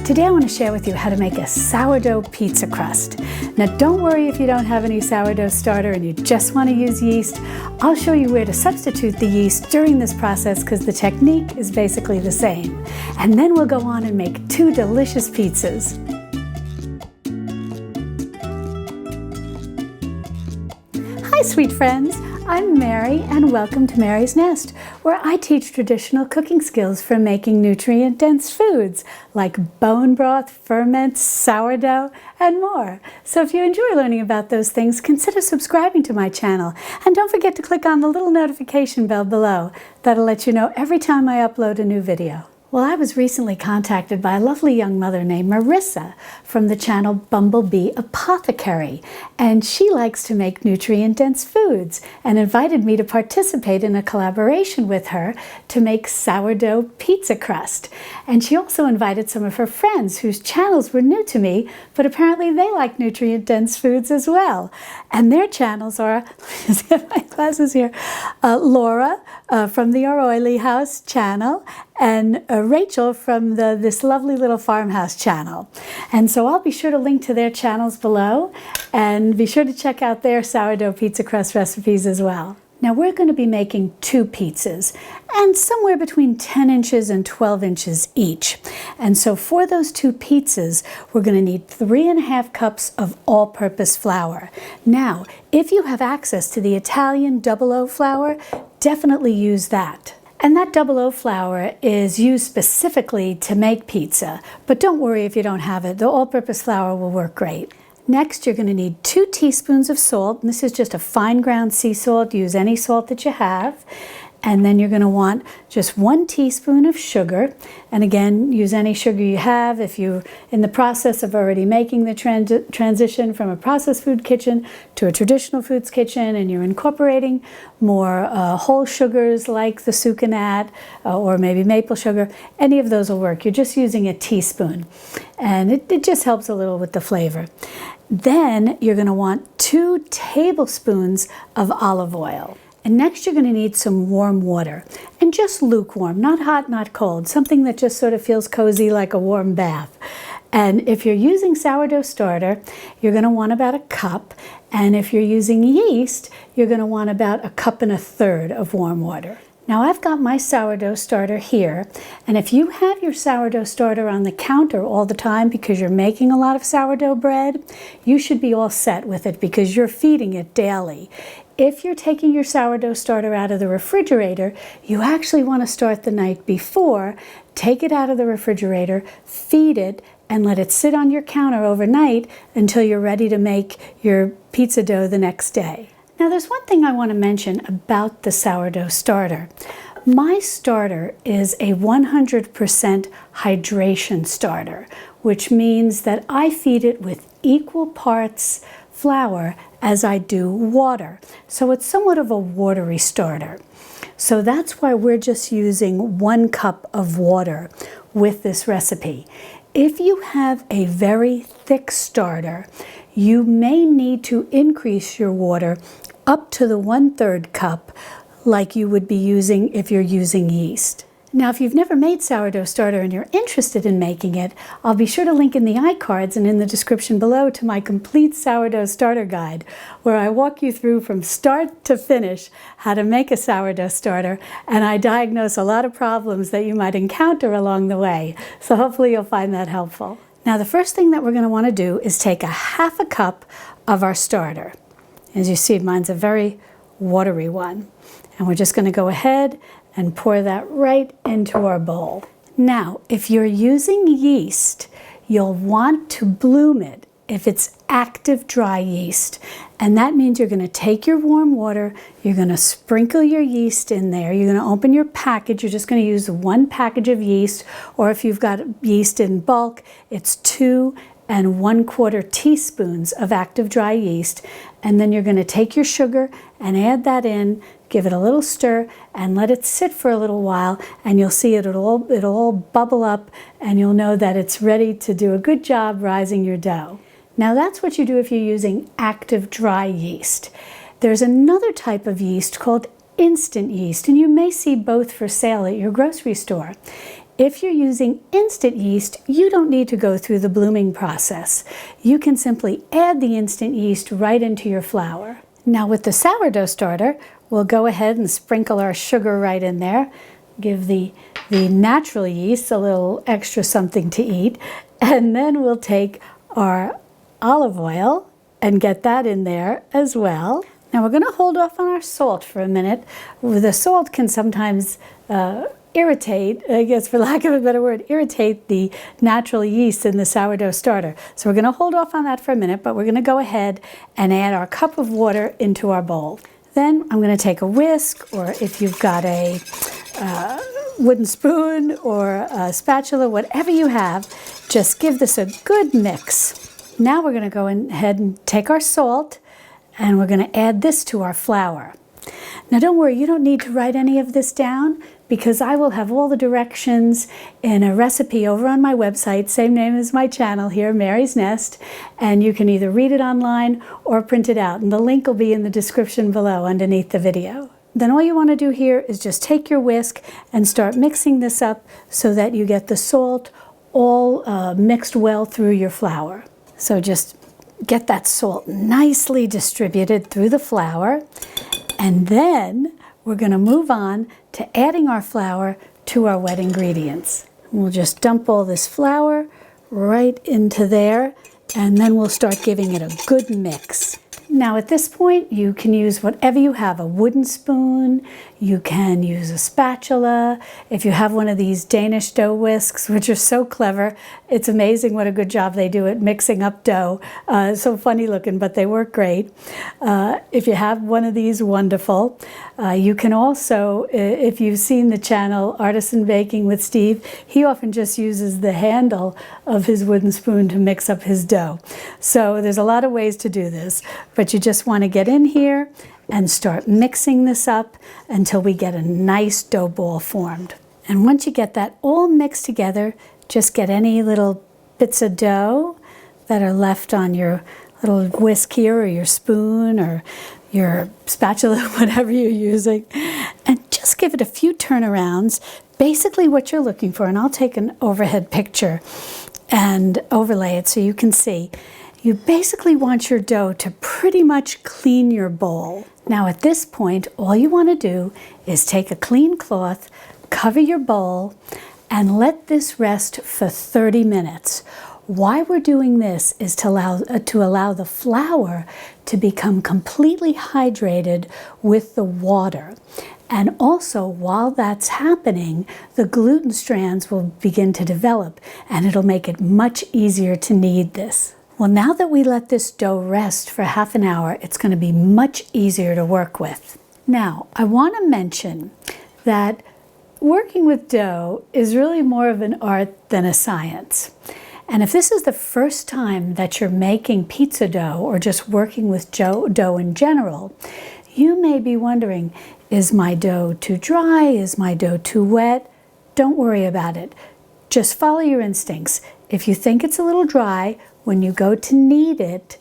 Today I want to share with you how to make a sourdough pizza crust. Now don't worry if you don't have any sourdough starter and you just want to use yeast. I'll show you where to substitute the yeast during this process because the technique is basically the same. And then we'll go on and make 2 delicious pizzas. Hi sweet friends, I'm Mary and welcome to Mary's Nest, where I teach traditional cooking skills for making nutrient-dense foods like bone broth, ferments, sourdough, and more. So if you enjoy learning about those things, consider subscribing to my channel. And don't forget to click on the little notification bell below. That'll let you know every time I upload a new video. Well, I was recently contacted by a lovely young mother named Marissa from the channel Bumblebee Apothecary, and she likes to make nutrient-dense foods and invited me to participate in a collaboration with her to make sourdough pizza crust. And she also invited some of her friends whose channels were new to me, but apparently they like nutrient-dense foods as well. And their channels are, let me get my glasses here, Laura from the Our Oily House channel, and Rachel from this lovely little farmhouse channel. And so I'll be sure to link to their channels below, and be sure to check out their sourdough pizza crust recipes as well. Now we're going to be making 2 pizzas, and somewhere between 10 inches and 12 inches each. And so for those 2 pizzas, we're going to need 3½ cups of all-purpose flour. Now, if you have access to the Italian 00 flour, definitely use that. And that 00 flour is used specifically to make pizza, but don't worry if you don't have it. The all-purpose flour will work great. Next, you're going to need 2 teaspoons of salt, and this is just a fine ground sea salt. Use any salt that you have. And then you're going to want just 1 teaspoon of sugar. And again, use any sugar you have. If you're in the process of already making the transition from a processed food kitchen to a traditional foods kitchen, and you're incorporating more whole sugars like the sucanat or maybe maple sugar, any of those will work. You're just using a teaspoon. And it just helps a little with the flavor. Then you're going to want 2 tablespoons of olive oil. And next you're going to need some warm water, and just lukewarm, not hot, not cold, something that just sort of feels cozy like a warm bath. And if you're using sourdough starter, you're going to want about 1 cup, and if you're using yeast, you're going to want about 1 1/3 cups of warm water. Now I've got my sourdough starter here, and if you have your sourdough starter on the counter all the time because you're making a lot of sourdough bread, you should be all set with it because you're feeding it daily. If you're taking your sourdough starter out of the refrigerator, you actually want to start the night before, take it out of the refrigerator, feed it, and let it sit on your counter overnight until you're ready to make your pizza dough the next day. Now there's one thing I want to mention about the sourdough starter. My starter is a 100% hydration starter, which means that I feed it with equal parts flour as I do water. So it's somewhat of a watery starter. So that's why we're just using 1 cup of water with this recipe. If you have a very thick starter, you may need to increase your water up to the 1/3 cup like you would be using if you're using yeast. Now, if you've never made sourdough starter and you're interested in making it, I'll be sure to link in the iCards and in the description below to my complete sourdough starter guide, where I walk you through from start to finish how to make a sourdough starter, and I diagnose a lot of problems that you might encounter along the way. So hopefully you'll find that helpful. Now, the first thing that we're going to want to do is take 1/2 cup of our starter. As you see, mine's a very watery one. And we're just going to go ahead and pour that right into our bowl. Now, if you're using yeast, you'll want to bloom it if it's active dry yeast. And that means you're going to take your warm water, you're going to sprinkle your yeast in there, you're going to open your package, you're just going to use 1 package of yeast, or if you've got yeast in bulk, it's 2 1/4 teaspoons of active dry yeast. And then you're going to take your sugar and add that in, give it a little stir, and let it sit for a little while, and you'll see it'll all bubble up, and you'll know that it's ready to do a good job rising your dough. Now that's what you do if you're using active dry yeast. There's another type of yeast called instant yeast, and you may see both for sale at your grocery store. If you're using instant yeast, you don't need to go through the blooming process. You can simply add the instant yeast right into your flour. Now with the sourdough starter, we'll go ahead and sprinkle our sugar right in there. Give the natural yeast a little extra something to eat. And then we'll take our olive oil and get that in there as well. Now we're going to hold off on our salt for a minute. The salt can sometimes irritate, I guess for lack of a better word, irritate the natural yeast in the sourdough starter. So we're going to hold off on that for a minute, but we're going to go ahead and add our cup of water into our bowl. Then I'm going to take a whisk, or if you've got a wooden spoon or a spatula, whatever you have, just give this a good mix. Now we're going to go ahead and take our salt, and we're going to add this to our flour. Now don't worry, you don't need to write any of this down, because I will have all the directions in a recipe over on my website, same name as my channel here, Mary's Nest, and you can either read it online or print it out, and the link will be in the description below underneath the video. Then all you want to do here is just take your whisk and start mixing this up so that you get the salt all mixed well through your flour. So just get that salt nicely distributed through the flour, and then we're going to move on to adding our flour to our wet ingredients. We'll just dump all this flour right into there, and then we'll start giving it a good mix. Now at this point, you can use whatever you have, a wooden spoon, you can use a spatula. If you have one of these Danish dough whisks, which are so clever, it's amazing what a good job they do at mixing up dough. So funny looking, but they work great. If you have one of these, wonderful. You can also, if you've seen the channel Artisan Baking with Steve, he often just uses the handle of his wooden spoon to mix up his dough. So there's a lot of ways to do this, but you just want to get in here and start mixing this up until we get a nice dough ball formed. And once you get that all mixed together, just get any little bits of dough that are left on your little whisk here, or your spoon, or your spatula, whatever you're using, and just give it a few turnarounds. Basically what you're looking for, and I'll take an overhead picture and overlay it so you can see. You basically want your dough to pretty much clean your bowl. Now at this point, all you want to do is take a clean cloth, cover your bowl, and let this rest for 30 minutes. Why we're doing this is to allow the flour to become completely hydrated with the water. And also, while that's happening, the gluten strands will begin to develop, and it'll make it much easier to knead this. Well, now that we let this dough rest for half an hour, it's going to be much easier to work with. Now, I want to mention that working with dough is really more of an art than a science. And if this is the first time that you're making pizza dough, or just working with dough in general, you may be wondering, is my dough too dry? Is my dough too wet? Don't worry about it. Just follow your instincts. If you think it's a little dry, when you go to knead it,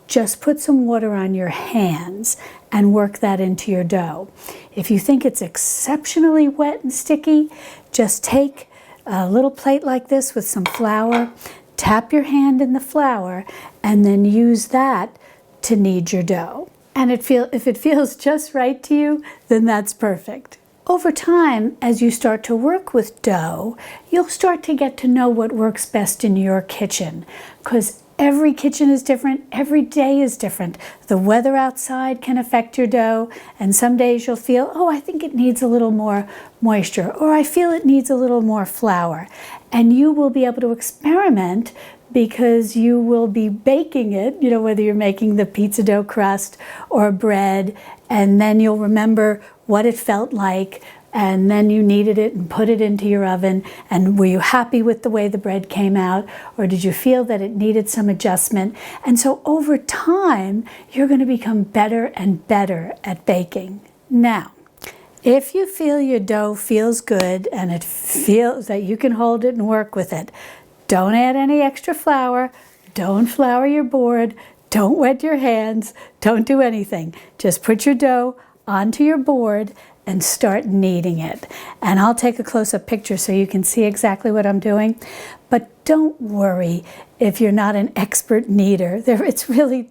just put some water on your hands and work that into your dough. If you think it's exceptionally wet and sticky, just take a little plate like this with some flour, tap your hand in the flour, and then use that to knead your dough. And if it feels just right to you, then that's perfect. Over time, as you start to work with dough, you'll start to get to know what works best in your kitchen, because every kitchen is different, every day is different. The weather outside can affect your dough, and some days you'll feel, oh, I think it needs a little more moisture, or I feel it needs a little more flour. And you will be able to experiment, because you will be baking it, you know, whether you're making the pizza dough crust or bread, and then you'll remember what it felt like, and then you kneaded it and put it into your oven, and were you happy with the way the bread came out, or did you feel that it needed some adjustment? And so over time, you're going to become better and better at baking. Now, if you feel your dough feels good and it feels that you can hold it and work with it, don't add any extra flour, don't flour your board, don't wet your hands, don't do anything. Just put your dough onto your board and start kneading it. And I'll take a close-up picture so you can see exactly what I'm doing. But don't worry if you're not an expert kneader. It's really,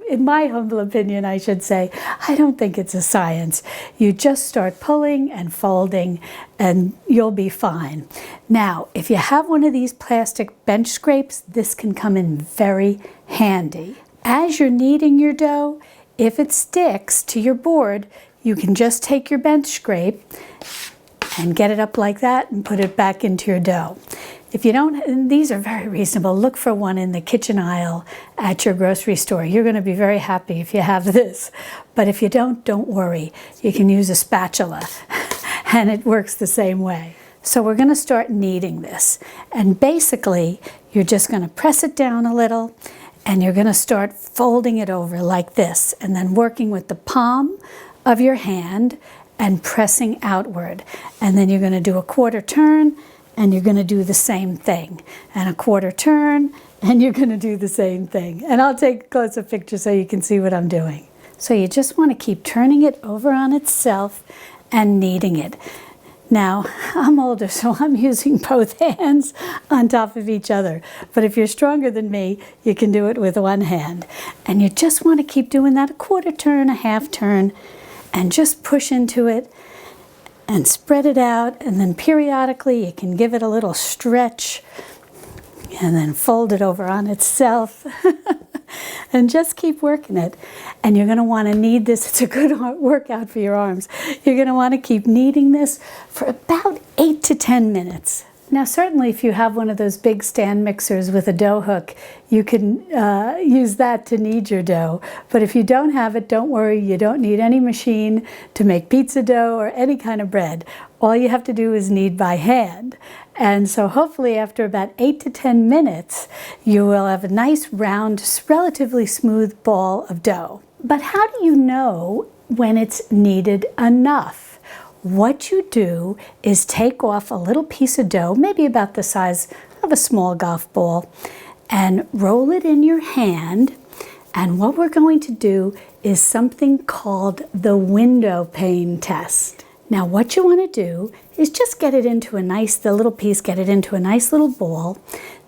in my humble opinion, I should say, I don't think it's a science. You just start pulling and folding and you'll be fine. Now, if you have one of these plastic bench scrapes, this can come in very handy. As you're kneading your dough, if it sticks to your board, you can just take your bench scrape and get it up like that and put it back into your dough. If you don't, and these are very reasonable, look for one in the kitchen aisle at your grocery store. You're going to be very happy if you have this. But if you don't worry. You can use a spatula and it works the same way. So we're going to start kneading this. And basically, you're just going to press it down a little and you're going to start folding it over like this and then working with the palm of your hand and pressing outward. And then you're going to do a quarter turn and you're going to do the same thing. And a quarter turn and you're going to do the same thing. And I'll take a close-up picture so you can see what I'm doing. So you just want to keep turning it over on itself and kneading it. Now, I'm older, so I'm using both hands on top of each other. But if you're stronger than me, you can do it with one hand. And you just want to keep doing that, a quarter turn, a half turn, and just push into it and spread it out. And then periodically, you can give it a little stretch and then fold it over on itself. And just keep working it. And you're going to want to knead this. It's a good workout for your arms. You're going to want to keep kneading this for about 8 to 10 minutes. Now, certainly if you have one of those big stand mixers with a dough hook, you can use that to knead your dough. But if you don't have it, don't worry. You don't need any machine to make pizza dough or any kind of bread. All you have to do is knead by hand. And so hopefully after about 8 to 10 minutes, you will have a nice round, relatively smooth ball of dough. But how do you know when it's kneaded enough? What you do is take off a little piece of dough, maybe about the size of a small golf ball, and roll it in your hand. And what we're going to do is something called the windowpane test. Now what you want to do is just get it into a nice, the little piece, get it into a nice little ball.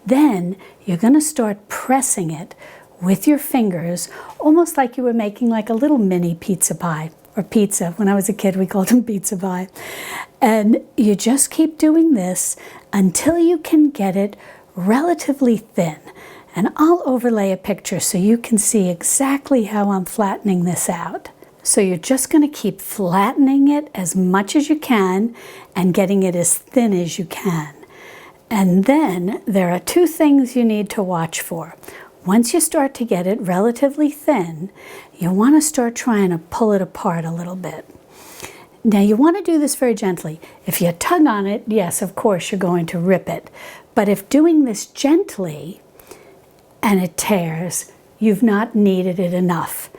Then you're going to start pressing it with your fingers, almost like you were making like a little mini pizza pie, or pizza. When I was a kid, we called them pizza pie. And you just keep doing this until you can get it relatively thin. And I'll overlay a picture so you can see exactly how I'm flattening this out. So you're just going to keep flattening it as much as you can and getting it as thin as you can. And then there are two things you need to watch for. Once you start to get it relatively thin, you want to start trying to pull it apart a little bit. Now you want to do this very gently. If you tug on it, yes, of course you're going to rip it. But if doing this gently and it tears, you've not kneaded it enough.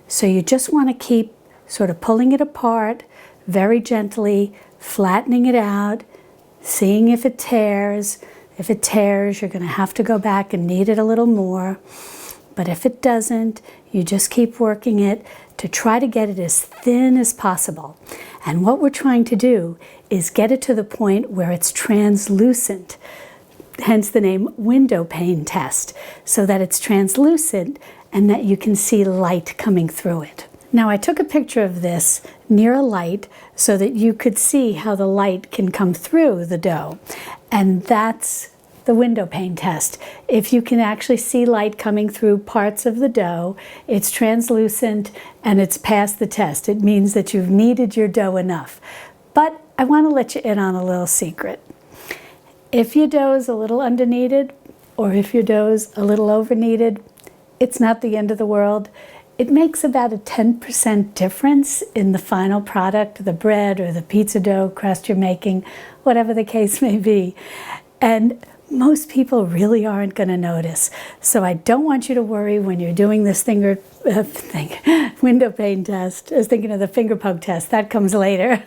So you just want to keep sort of pulling it apart very gently, flattening it out, seeing if it tears. If it tears, you're going to have to go back and knead it a little more. But if it doesn't, you just keep working it to try to get it as thin as possible. And what we're trying to do is get it to the point where it's translucent, hence the name windowpane test, so that it's translucent and that you can see light coming through it. Now I took a picture of this near a light so that you could see how the light can come through the dough. And that's the windowpane test. If you can actually see light coming through parts of the dough, it's translucent and it's passed the test. It means that you've kneaded your dough enough. But I want to let you in on a little secret. If your dough is a little under-kneaded, or if your dough is a little over-kneaded, it's not the end of the world. It makes about a 10% difference in the final product, the bread or the pizza dough crust you're making, whatever the case may be. And most people really aren't going to notice. So I don't want you to worry when you're doing this windowpane test. I was thinking of the finger poke test. That comes later.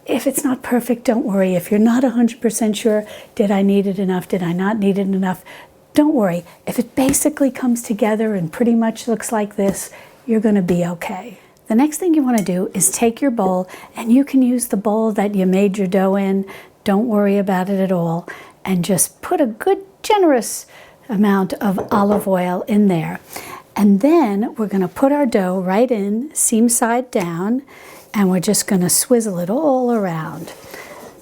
If it's not perfect, don't worry. If you're not 100% sure, did I knead it enough? Did I not knead it enough? Don't worry. If it basically comes together and pretty much looks like this, you're going to be okay. The next thing you want to do is take your bowl, and you can use the bowl that you made your dough in. Don't worry about it at all. And just put a good, generous amount of olive oil in there. And then we're going to put our dough right in, seam side down, and we're just going to swizzle it all around.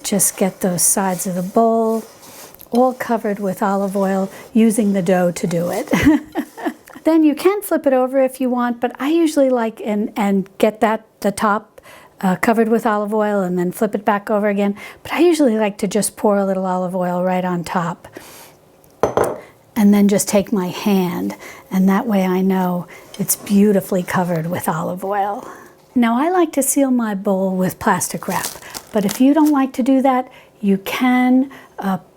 Just get those sides of the bowl all covered with olive oil, using the dough to do it. Then you can flip it over if you want, but I usually like and get the top covered with olive oil and then flip it back over again. But I usually like to just pour a little olive oil right on top. And then just take my hand, and that way I know it's beautifully covered with olive oil. Now I like to seal my bowl with plastic wrap, but if you don't like to do that, you can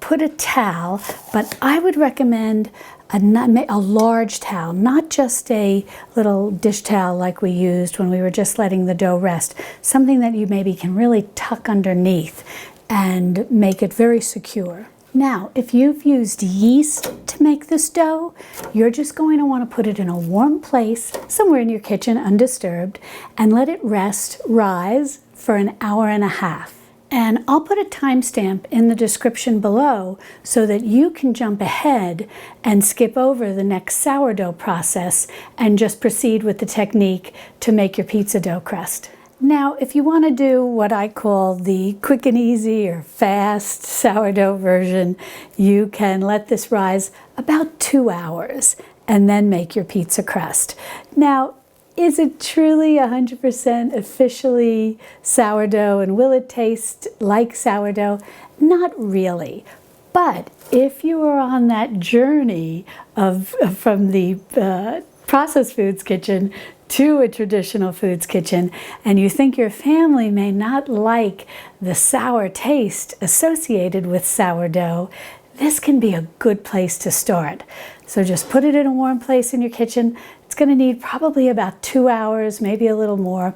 put a towel, but I would recommend a large towel, not just a little dish towel like we used when we were just letting the dough rest. Something that you maybe can really tuck underneath and make it very secure. Now, if you've used yeast to make this dough, you're just going to want to put it in a warm place, somewhere in your kitchen, undisturbed, and let it rise for an hour and a half. And I'll put a timestamp in the description below so that you can jump ahead and skip over the next sourdough process and just proceed with the technique to make your pizza dough crust. Now, if you want to do what I call the quick and easy or fast sourdough version, you can let this rise about 2 hours and then make your pizza crust. Now, is it truly 100% officially sourdough, and will it taste like sourdough? Not really. But if you are on that journey from the processed foods kitchen to a traditional foods kitchen, and you think your family may not like the sour taste associated with sourdough, this can be a good place to start. So just put it in a warm place in your kitchen. It's going to need probably about 2 hours, maybe a little more,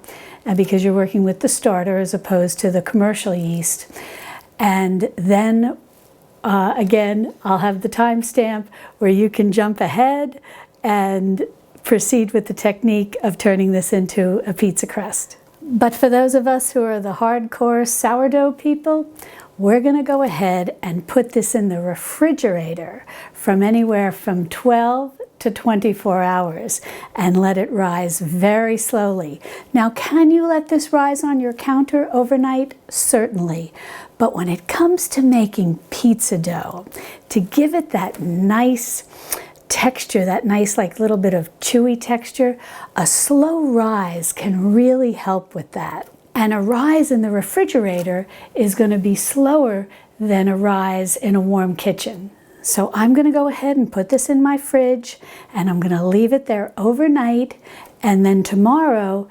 because you're working with the starter as opposed to the commercial yeast. And then again, I'll have the timestamp where you can jump ahead and proceed with the technique of turning this into a pizza crust. But for those of us who are the hardcore sourdough people, we're going to go ahead and put this in the refrigerator from anywhere from 12 to 24 hours and let it rise very slowly. Now, can you let this rise on your counter overnight? Certainly. But when it comes to making pizza dough, to give it that nice texture, that nice like little bit of chewy texture, a slow rise can really help with that. And a rise in the refrigerator is going to be slower than a rise in a warm kitchen. So I'm going to go ahead and put this in my fridge, and I'm going to leave it there overnight, and then tomorrow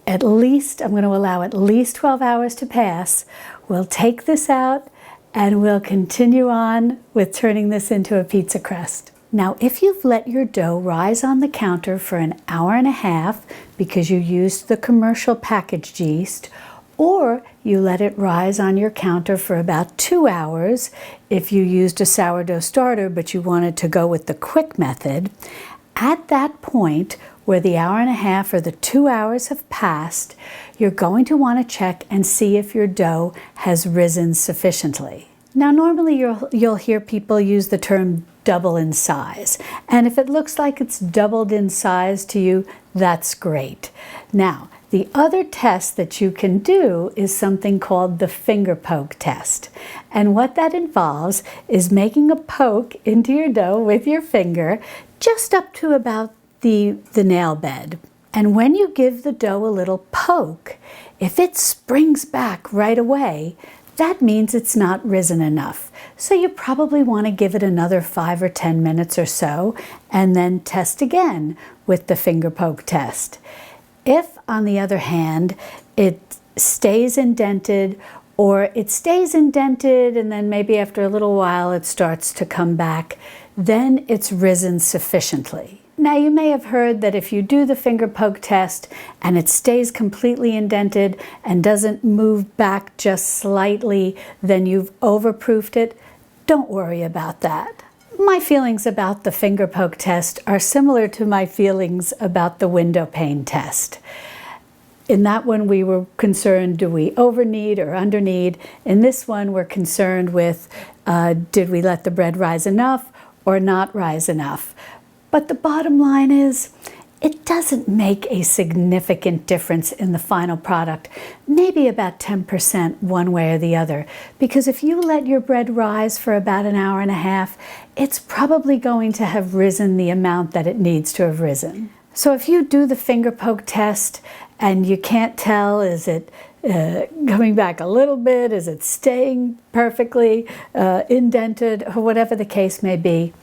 I'm going to allow at least 12 hours to pass. We'll take this out and we'll continue on with turning this into a pizza crust. Now, if you've let your dough rise on the counter for an hour and a half because you used the commercial packaged yeast, or you let it rise on your counter for about 2 hours if you used a sourdough starter but you wanted to go with the quick method, at that point where the hour and a half or the 2 hours have passed, you're going to want to check and see if your dough has risen sufficiently. Now, normally you'll hear people use the term double in size, and if it looks like it's doubled in size to you, that's great. Now, the other test that you can do is something called the finger poke test. And what that involves is making a poke into your dough with your finger just up to about the nail bed. And when you give the dough a little poke, if it springs back right away, that means it's not risen enough. So you probably want to give it another 5 or 10 minutes or so and then test again with the finger poke test. If, on the other hand, it stays indented, or it stays indented and then maybe after a little while it starts to come back, then it's risen sufficiently. Now, you may have heard that if you do the finger poke test and it stays completely indented and doesn't move back just slightly, then you've overproofed it. Don't worry about that. My feelings about the finger poke test are similar to my feelings about the windowpane test. In that one, we were concerned, do we over-knead or under-knead? In this one, we're concerned with, did we let the bread rise enough or not rise enough? But the bottom line is, it doesn't make a significant difference in the final product, maybe about 10% one way or the other. Because if you let your bread rise for about an hour and a half, it's probably going to have risen the amount that it needs to have risen. So if you do the finger poke test and you can't tell, is it coming back a little bit, is it staying perfectly indented, or whatever the case may be,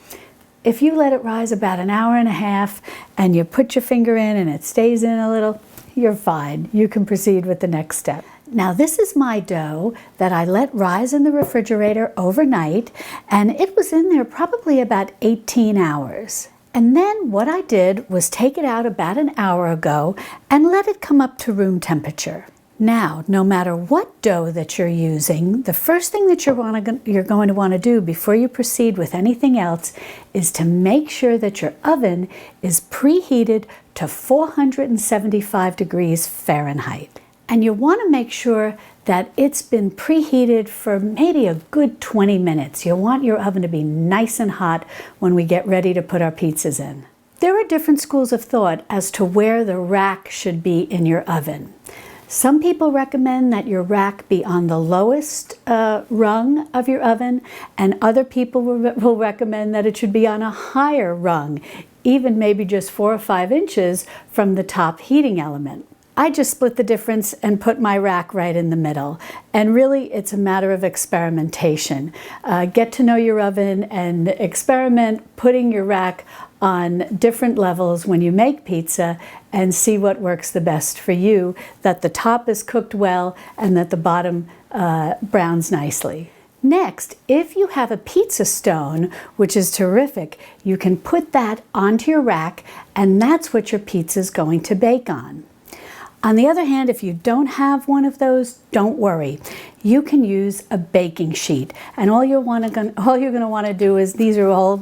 if you let it rise about an hour and a half and you put your finger in and it stays in a little, you're fine. You can proceed with the next step. Now this is my dough that I let rise in the refrigerator overnight, and it was in there probably about 18 hours. And then what I did was take it out about an hour ago and let it come up to room temperature. Now, no matter what dough that you're using, the first thing that you're going to want to do before you proceed with anything else is to make sure that your oven is preheated to 475 degrees Fahrenheit. And you want to make sure that it's been preheated for maybe a good 20 minutes. You want your oven to be nice and hot when we get ready to put our pizzas in. There are different schools of thought as to where the rack should be in your oven. Some people recommend that your rack be on the lowest rung of your oven, and other people will recommend that it should be on a higher rung, even maybe just 4 or 5 inches from the top heating element. I just split the difference and put my rack right in the middle. And really, it's a matter of experimentation. Get to know your oven and experiment putting your rack on different levels when you make pizza and see what works the best for you, that the top is cooked well and that the bottom browns nicely. Next, if you have a pizza stone, which is terrific, you can put that onto your rack, and that's what your pizza is going to bake on. On the other hand, if you don't have one of those, don't worry. You can use a baking sheet, and all you're going to want to do is, these are all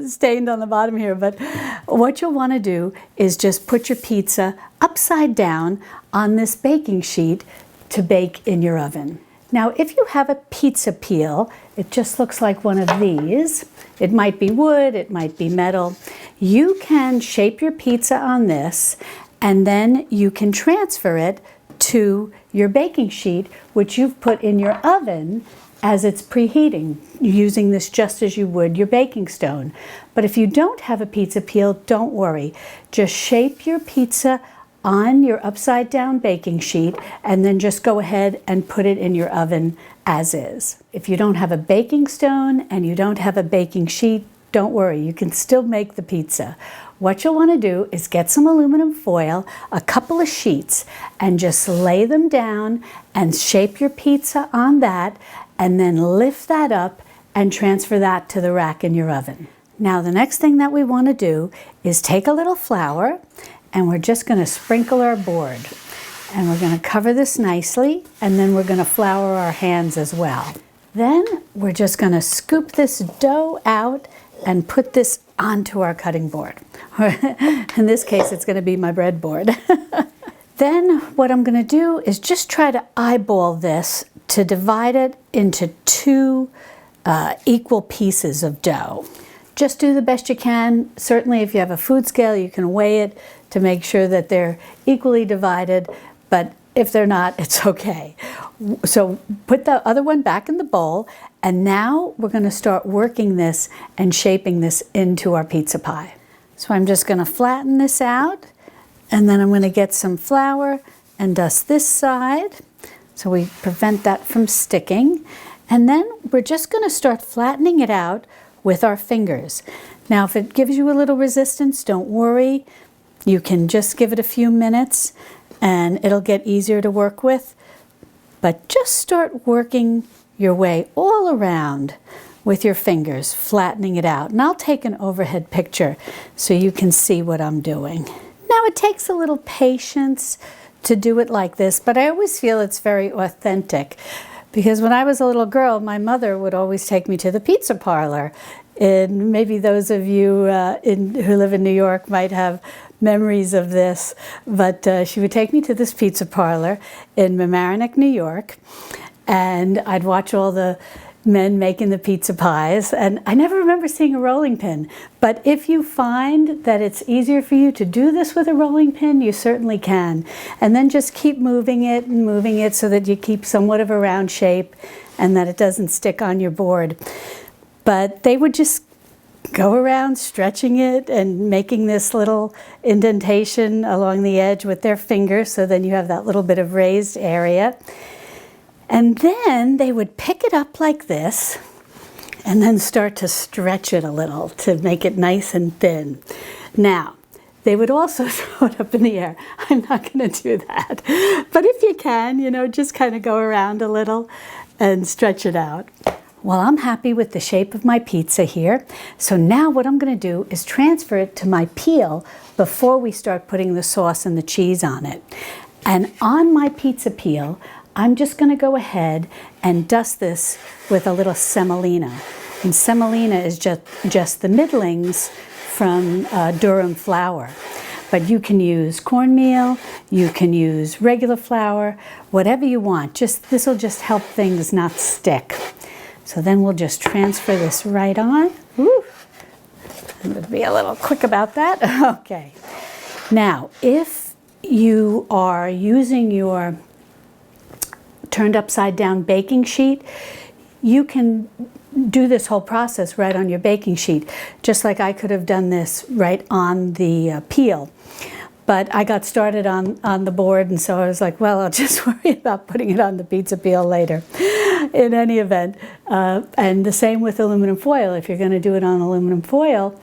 stained on the bottom here, but what you'll want to do is just put your pizza upside down on this baking sheet to bake in your oven. Now, if you have a pizza peel, it just looks like one of these. It might be wood, it might be metal. You can shape your pizza on this, and then you can transfer it to your baking sheet, which you've put in your oven as it's preheating, using this just as you would your baking stone. But if you don't have a pizza peel, don't worry. Just shape your pizza on your upside down baking sheet, and then just go ahead and put it in your oven as is. If you don't have a baking stone and you don't have a baking sheet, don't worry, you can still make the pizza. What you'll want to do is get some aluminum foil, a couple of sheets, and just lay them down and shape your pizza on that, and then lift that up and transfer that to the rack in your oven. Now the next thing that we want to do is take a little flour, and we're just going to sprinkle our board. And we're going to cover this nicely, and then we're going to flour our hands as well. Then we're just going to scoop this dough out and put this onto our cutting board. In this case, it's going to be my bread board. Then what I'm going to do is just try to eyeball this to divide it into 2 equal pieces of dough. Just do the best you can. Certainly if you have a food scale, you can weigh it to make sure that they're equally divided, but if they're not, it's okay. So put the other one back in the bowl, and now we're going to start working this and shaping this into our pizza pie. So I'm just going to flatten this out, and then I'm going to get some flour and dust this side so we prevent that from sticking. And then we're just going to start flattening it out with our fingers. Now if it gives you a little resistance, don't worry. You can just give it a few minutes and it'll get easier to work with. But just start working your way all around with your fingers, flattening it out. And I'll take an overhead picture so you can see what I'm doing. Now it takes a little patience to do it like this, but I always feel it's very authentic. Because when I was a little girl, my mother would always take me to the pizza parlor And maybe those of you who live in New York might have memories of this, but she would take me to this pizza parlor in Mamaroneck, New York, and I'd watch all the men making the pizza pies, and I never remember seeing a rolling pin. But if you find that it's easier for you to do this with a rolling pin, you certainly can. And then just keep moving it and moving it so that you keep somewhat of a round shape and that it doesn't stick on your board. But they would just go around stretching it and making this little indentation along the edge with their fingers, so then you have that little bit of raised area. And then they would pick it up like this and then start to stretch it a little to make it nice and thin. Now, they would also throw it up in the air. I'm not going to do that. But if you can, you know, just kind of go around a little and stretch it out. Well, I'm happy with the shape of my pizza here. So now what I'm going to do is transfer it to my peel before we start putting the sauce and the cheese on it. And on my pizza peel, I'm just going to go ahead and dust this with a little semolina. And semolina is just the middlings from durum flour. But you can use cornmeal, you can use regular flour, whatever you want. This will just help things not stick. So then we'll just transfer this right on. Woo. I'm going to be a little quick about that. Okay. Now, if you are using your turned upside down baking sheet, you can do this whole process right on your baking sheet, just like I could have done this right on the peel. But I got started on the board, and so I was like, well, I'll just worry about putting it on the pizza peel later. In any event, and the same with aluminum foil. If you're going to do it on aluminum foil,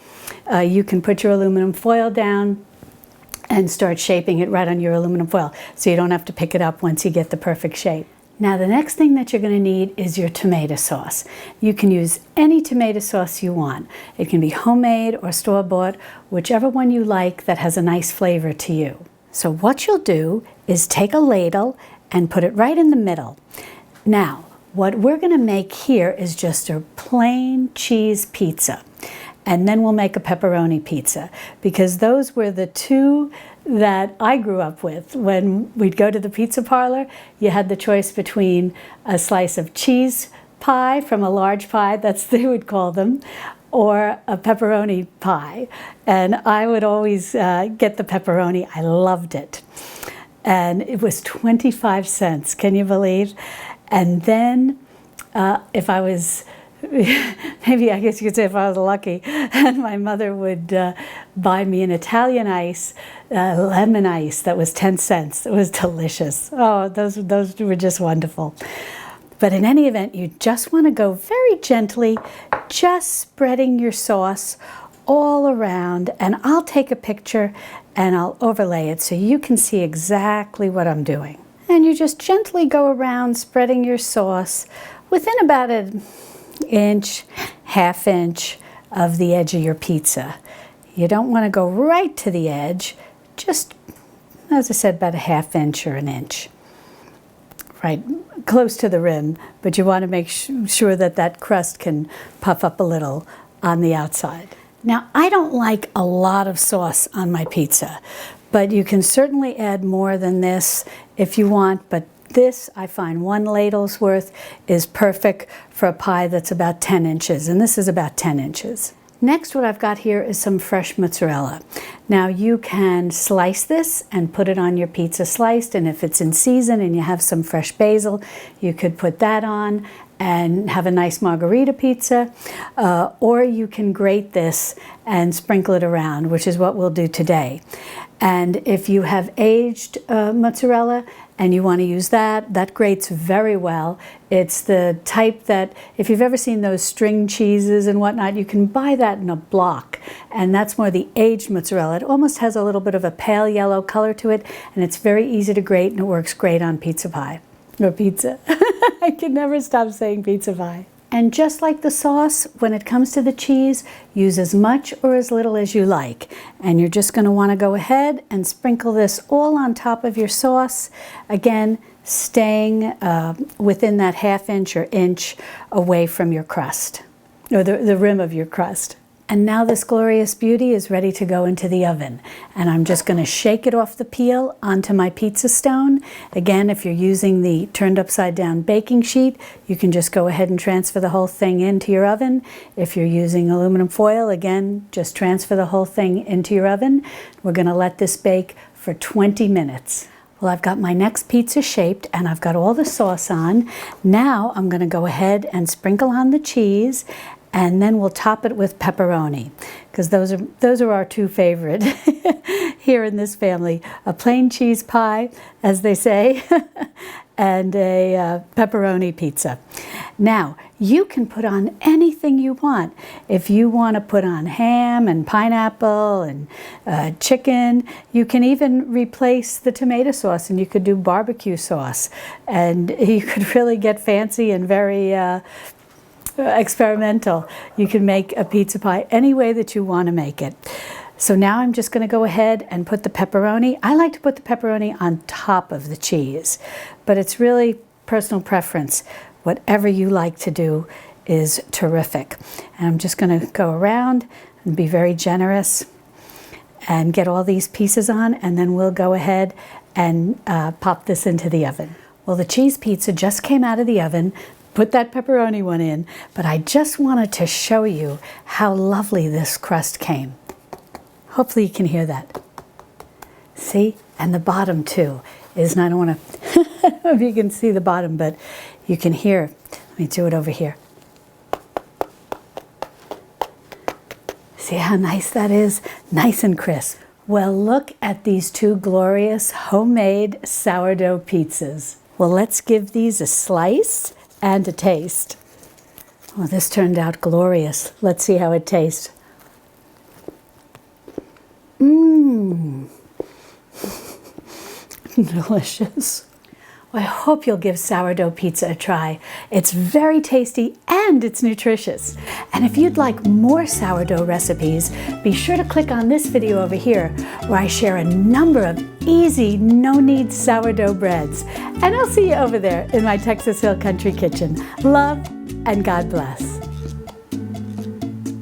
you can put your aluminum foil down and start shaping it right on your aluminum foil, so you don't have to pick it up once you get the perfect shape. Now, the next thing that you're going to need is your tomato sauce. You can use any tomato sauce you want. It can be homemade or store-bought, whichever one you like that has a nice flavor to you. So what you'll do is take a ladle and put it right in the middle. Now, what we're going to make here is just a plain cheese pizza. And then we'll make a pepperoni pizza, because those were the two that I grew up with. When we'd go to the pizza parlor, you had the choice between a slice of cheese pie from a large pie, that's they would call them, or a pepperoni pie. And I would always get the pepperoni. I loved it. And it was 25 cents, can you believe? And then if I was maybe I guess you could say if I was lucky, and my mother would buy me an Italian ice, lemon ice that was 10 cents. It was delicious. Oh, those were just wonderful. But in any event, you just want to go very gently, just spreading your sauce all around, and I'll take a picture and I'll overlay it so you can see exactly what I'm doing. And you just gently go around spreading your sauce within about an inch, half inch of the edge of your pizza. You don't want to go right to the edge, just, as I said, about a half inch or an inch. Right, close to the rim, but you want to make sure that that crust can puff up a little on the outside. Now, I don't like a lot of sauce on my pizza, but you can certainly add more than this if you want, but this, I find 1 ladle's worth is perfect for a pie that's about 10 inches, and this is about 10 inches. Next, what I've got here is some fresh mozzarella. Now, you can slice this and put it on your pizza sliced, and if it's in season and you have some fresh basil, you could put that on and have a nice margarita pizza, or you can grate this and sprinkle it around, which is what we'll do today. And if you have aged mozzarella and you want to use that, that grates very well. It's the type that, if you've ever seen those string cheeses and whatnot, you can buy that in a block. And that's more the aged mozzarella. It almost has a little bit of a pale yellow color to it, and it's very easy to grate, and it works great on pizza pie. Or pizza. I can never stop saying pizza pie. And just like the sauce, when it comes to the cheese, use as much or as little as you like. And you're just going to want to go ahead and sprinkle this all on top of your sauce. Again, staying within that half inch or inch away from your crust. or the rim of your crust. And now this glorious beauty is ready to go into the oven. And I'm just going to shake it off the peel onto my pizza stone. Again, if you're using the turned upside down baking sheet, you can just go ahead and transfer the whole thing into your oven. If you're using aluminum foil, again, just transfer the whole thing into your oven. We're going to let this bake for 20 minutes. Well, I've got my next pizza shaped and I've got all the sauce on. Now I'm going to go ahead and sprinkle on the cheese, and then we'll top it with pepperoni, because those are our two favorite here in this family. A plain cheese pie, as they say, and a pepperoni pizza. Now, you can put on anything you want. If you want to put on ham and pineapple and chicken, you can even replace the tomato sauce and you could do barbecue sauce. And you could really get fancy and very experimental. You can make a pizza pie any way that you want to make it. So now I'm just going to go ahead and put the pepperoni. I like to put the pepperoni on top of the cheese, but it's really personal preference. Whatever you like to do is terrific. And I'm just going to go around and be very generous and get all these pieces on, and then we'll go ahead and pop this into the oven. Well, the cheese pizza just came out of the oven. Put that pepperoni one in, but I just wanted to show you how lovely this crust came. Hopefully you can hear that. See? And the bottom too is, I don't want to, I don't know if you can see the bottom, but you can hear. Let me do it over here. See how nice that is? Nice and crisp. Well, look at these two glorious homemade sourdough pizzas. Well, let's give these a slice and a taste. Well, this turned out glorious. Let's see how it tastes. Mmm. Delicious. Well, I hope you'll give sourdough pizza a try. It's very tasty and it's nutritious. And if you'd like more sourdough recipes, be sure to click on this video over here where I share a number of easy, no-knead sourdough breads. And I'll see you over there in my Texas Hill Country Kitchen. Love and God bless.